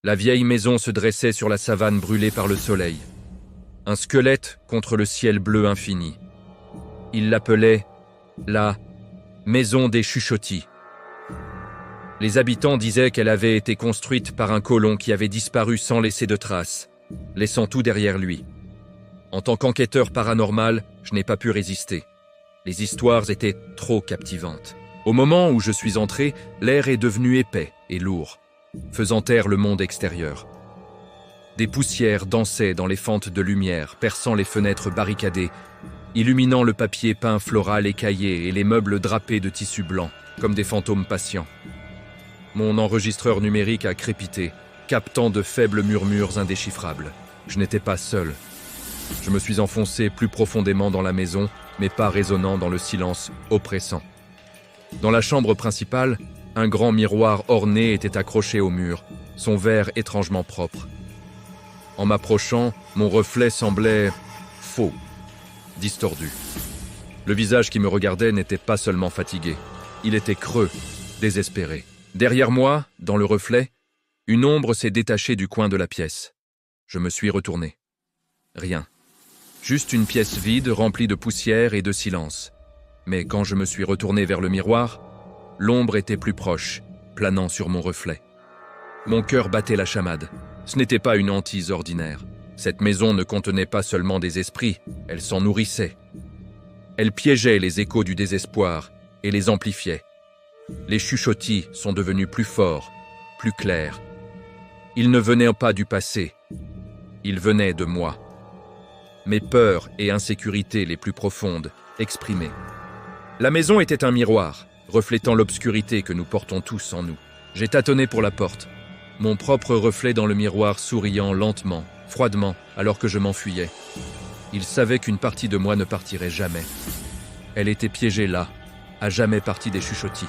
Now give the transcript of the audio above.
La vieille maison se dressait sur la savane brûlée par le soleil. Un squelette contre le ciel bleu infini. Il l'appelait la maison des chuchotis. Les habitants disaient qu'elle avait été construite par un colon qui avait disparu sans laisser de traces, laissant tout derrière lui. En tant qu'enquêteur paranormal, je n'ai pas pu résister. Les histoires étaient trop captivantes. Au moment où je suis entré, l'air est devenu épais et lourd, faisant taire le monde extérieur. Des poussières dansaient dans les fentes de lumière, perçant les fenêtres barricadées, illuminant le papier peint floral écaillé et les meubles drapés de tissu blanc, comme des fantômes patients. Mon enregistreur numérique a crépité, captant de faibles murmures indéchiffrables. Je n'étais pas seul. Je me suis enfoncé plus profondément dans la maison, mais pas résonnant dans le silence oppressant. Dans la chambre principale, un grand miroir orné était accroché au mur, son verre étrangement propre. En m'approchant, mon reflet semblait faux, distordu. Le visage qui me regardait n'était pas seulement fatigué, il était creux, désespéré. Derrière moi, dans le reflet, une ombre s'est détachée du coin de la pièce. Je me suis retourné. Rien. Juste une pièce vide remplie de poussière et de silence. Mais quand je me suis retourné vers le miroir, l'ombre était plus proche, planant sur mon reflet. Mon cœur battait la chamade. Ce n'était pas une hantise ordinaire. Cette maison ne contenait pas seulement des esprits, elle s'en nourrissait. Elle piégeait les échos du désespoir et les amplifiait. Les chuchotis sont devenus plus forts, plus clairs. Ils ne venaient pas du passé, ils venaient de moi. Mes peurs et insécurités les plus profondes exprimées. La maison était un miroir, reflétant l'obscurité que nous portons tous en nous. J'ai tâtonné pour la porte, mon propre reflet dans le miroir souriant lentement, froidement, alors que je m'enfuyais. Il savait qu'une partie de moi ne partirait jamais. Elle était piégée là, à jamais partie des chuchotis.